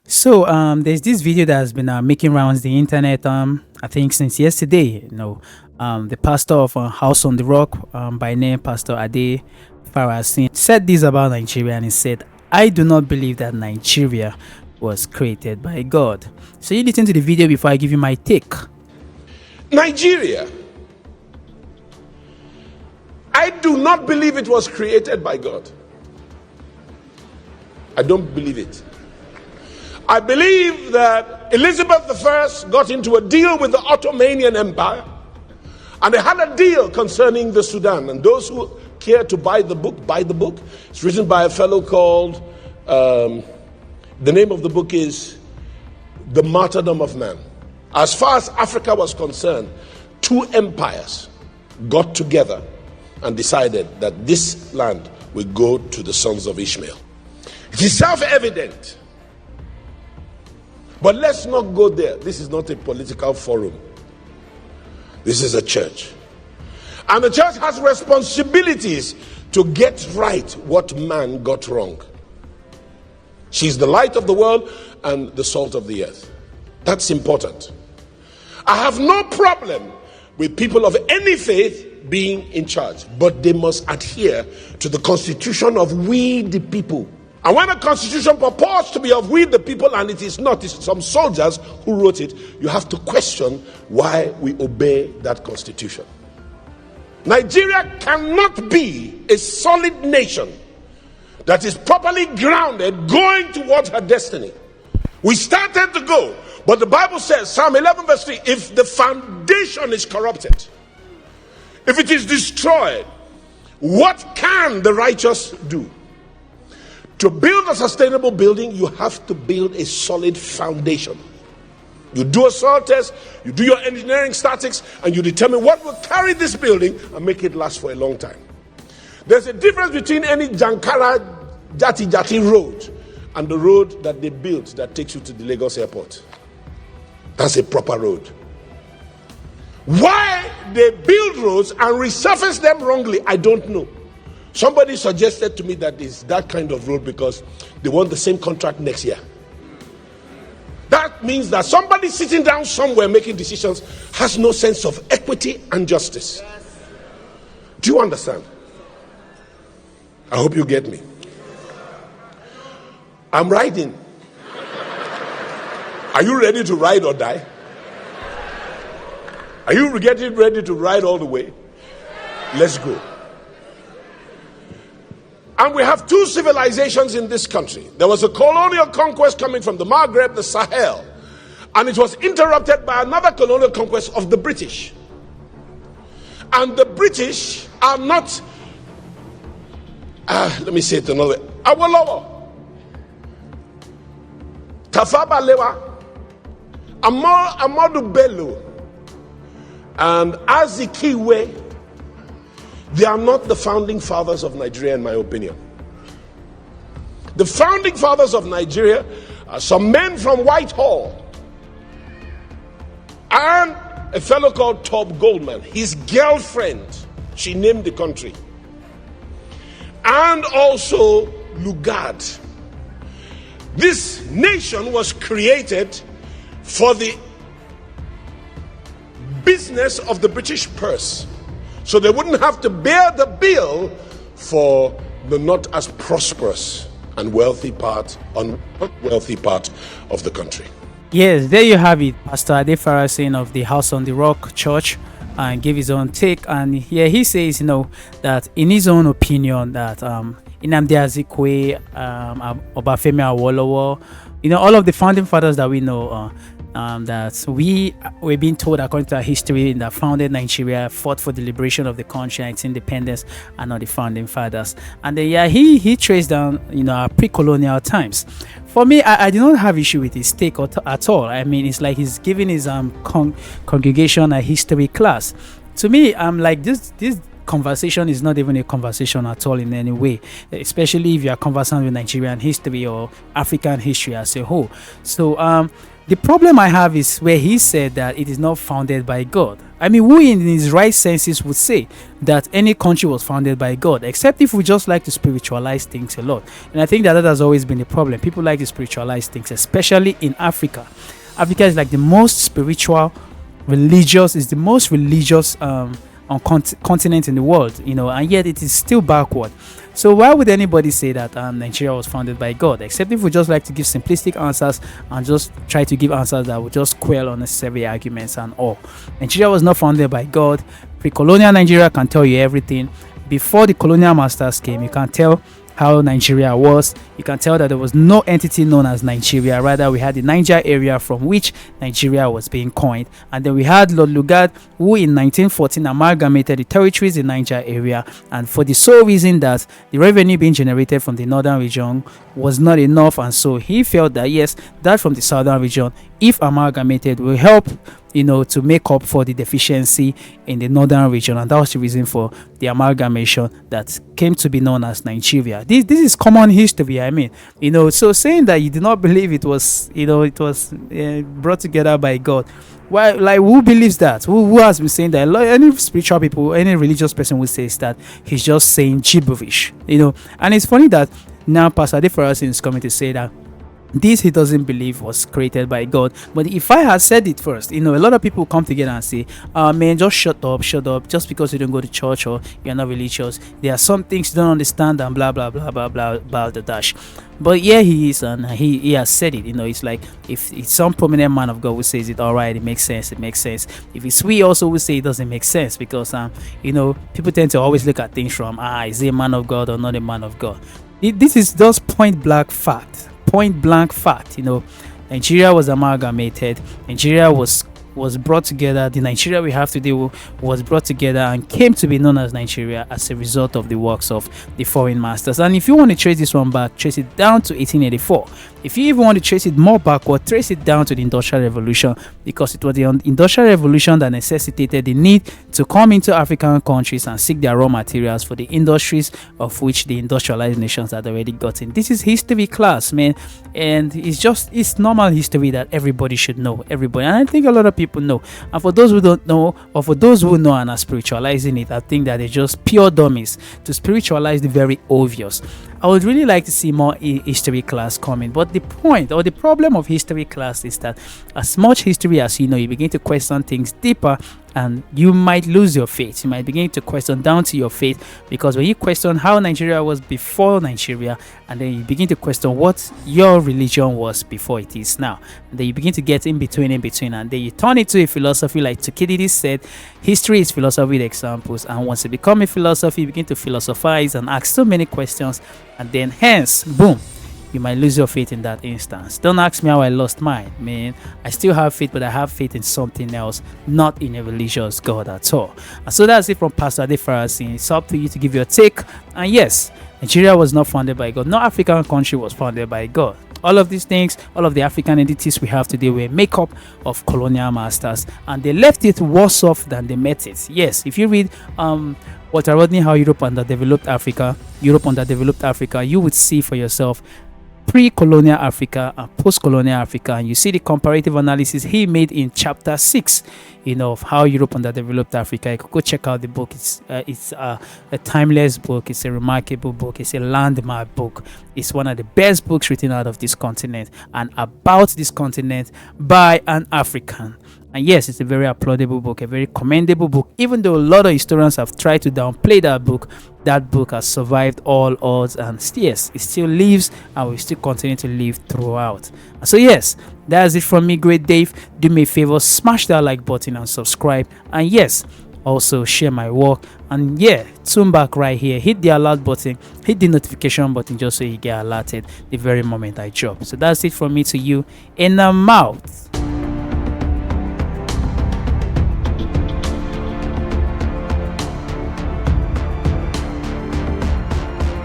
So there's this video that has been making rounds the internet. I think since yesterday. The pastor of House on the Rock, by name Pastor Adefarasin, said this about Nigeria, and he said, "I do not believe that Nigeria was created by God." So you listen to the video before I give you my take. Nigeria, I do not believe it was created by God. I don't believe it. I believe that Elizabeth I got into a deal with the Ottomanian Empire, and they had a deal concerning the Sudan. And those who care to buy the book, buy the book. It's written by a fellow called, the name of the book is The Martyrdom of Man. As far as Africa was concerned, two empires got together and decided that this land will go to the sons of Ishmael. It is self-evident. But let's not go there. This is not a political forum. This is a church. And the church has responsibilities to get right what man got wrong. She's the light of the world and the salt of the earth. That's important. I have no problem with people of any faith being in charge, but they must adhere to the constitution of we the people. And when a constitution purports to be of we the people and it is not, it's some soldiers who wrote it, you have to question why we obey that constitution. Nigeria cannot be a solid nation that is properly grounded going towards her destiny. We started to go, but the Bible says, Psalm 11 verse 3, if the foundation is corrupted, if it is destroyed, what can the righteous do? To build a sustainable building, you have to build a solid foundation. You do a soil test, you do your engineering statics, and you determine what will carry this building and make it last for a long time. There's a difference between any Jankara Jati road and the road that they built that takes you to the Lagos airport. That's a proper road. Why they build roads and resurface them wrongly, I don't know. Somebody suggested to me that it's that kind of road because they want the same contract next year. That means that somebody sitting down somewhere making decisions has no sense of equity and justice. Do you understand? I hope you get me. I'm riding. Are you ready to ride or die? Are you getting ready to ride all the way? Let's go. And we have two civilizations in this country. There was a colonial conquest coming from the Maghreb, the Sahel, and it was interrupted by another colonial conquest of the British. And the British are not, let me say it another way, Awolowo, Tafawa Balewa, Amadu Bello, and Azikiwe. They are not the founding fathers of Nigeria, in my opinion. The founding fathers of Nigeria are some men from Whitehall and a fellow called Tob Goldman. His girlfriend, she named the country. And also Lugard. This nation was created for the business of the British purse, so they wouldn't have to bear the bill for the not as prosperous and wealthy part, unwealthy part of the country. Yes, there you have it. Pastor Adefarasin of the House on the Rock Church and gave his own take. And here he says, that in his own opinion, that Nnamdi Azikiwe, Obafemi Awolowo, all of the founding fathers that we know, that we're being told according to our history that founded Nigeria, fought for the liberation of the country and its independence, and not the founding fathers. And then he traced down our pre-colonial times. For me, I do not have issue with his take at all. I mean, it's like he's giving his congregation a history class. To me, I'm like this conversation is not even a conversation at all in any way, especially if you are conversing with Nigerian history or African history as a whole. So The problem I have is where he said that it is not founded by God. I mean, who in his right senses would say that any country was founded by God, except if we just like to spiritualize things a lot. And I think that has always been the problem. People like to spiritualize things, especially in Africa. Africa is like the most spiritual, religious, is the most religious continent in the world, and yet it is still backward. So why would anybody say that Nigeria was founded by God, except if we just like to give simplistic answers and just try to give answers that would just quell unnecessary arguments and all. Nigeria was not founded by God. Pre-colonial Nigeria can tell you everything. Before the colonial masters came, you can tell how Nigeria was. You can tell that there was no entity known as Nigeria. Rather, we had the Niger area from which Nigeria was being coined. And then we had Lord Lugard, who in 1914 amalgamated the territories in Niger area. And for the sole reason that the revenue being generated from the northern region was not enough. And so he felt that, yes, that from the southern region, if amalgamated, will help to make up for the deficiency in the northern region. And that was the reason for the amalgamation that came to be known as Nigeria. This is common history. I mean, so saying that you do not believe it was brought together by God, well, like, who believes that? Who has been saying that? Any spiritual people, any religious person who says that, he's just saying gibberish. And it's funny that now Pastor Adefarasin is coming to say that this he doesn't believe was created by God. But if I had said it first, a lot of people come together and say, man, just shut up, just because you don't go to church or you're not religious. There are some things you don't understand and blah blah blah blah blah blah the dash. But here he is, and he has said it. It's like if it's some prominent man of God who says it, all right, it makes sense. If it's we also will say it doesn't make sense, because people tend to always look at things from is he a man of God or not a man of God. This is just point blank fact. Nigeria was amalgamated. Nigeria was brought together. The Nigeria we have today was brought together and came to be known as Nigeria as a result of the works of the foreign masters. And if you want to trace this one back, trace it down to 1884. If you even want to trace it more backward, trace it down to the Industrial Revolution, because it was the Industrial Revolution that necessitated the need to come into African countries and seek their raw materials for the industries of which the industrialized nations had already gotten. This is history class, man, and it's normal history that everybody should know. Everybody, and I think a lot of people know. And for those who don't know, or for those who know and are spiritualizing it, I think that they're just pure dummies to spiritualize the very obvious. I would really like to see more history class coming, but the point or the problem of history class is that as much history as you know, you begin to question things deeper, and you might lose your faith. You might begin to question down to your faith, because when you question how Nigeria was before Nigeria, and then you begin to question what your religion was before it is now, and then you begin to get in between, and then you turn it to a philosophy. Like Thucydides said, history is philosophy with examples, and once you become a philosophy, you begin to philosophize and ask so many questions, and then hence, boom, you might lose your faith in that instance. Don't ask me how I lost mine, man. I still have faith, but I have faith in something else, not in a religious God at all. And so that's it from Pastor Adefarasin. It's up to you to give your take. And yes, Nigeria was not founded by God. No African country was founded by God. All of these things, all of the African entities we have today were makeup of colonial masters, and they left it worse off than they met it. Yes, if you read Walter Rodney, How Europe Underdeveloped Africa, you would see for yourself pre-colonial Africa and post-colonial Africa, and you see the comparative analysis he made in chapter 6, of how Europe underdeveloped Africa. You could go check out the book. It's a timeless book. It's a remarkable book. It's a landmark book. It's one of the best books written out of this continent and about this continent by an African. And yes, it's a very applaudable book, a very commendable book. Even though a lot of historians have tried to downplay that book has survived all odds, and yes, it still lives and will still continue to live throughout. So yes, that's it from me, Great Dave. Do me a favor, smash that like button and subscribe. And yes, also share my work. And yeah, tune back right here, hit the alert button, hit the notification button, just so you get alerted the very moment I drop. So that's it from me to you, and I'm out.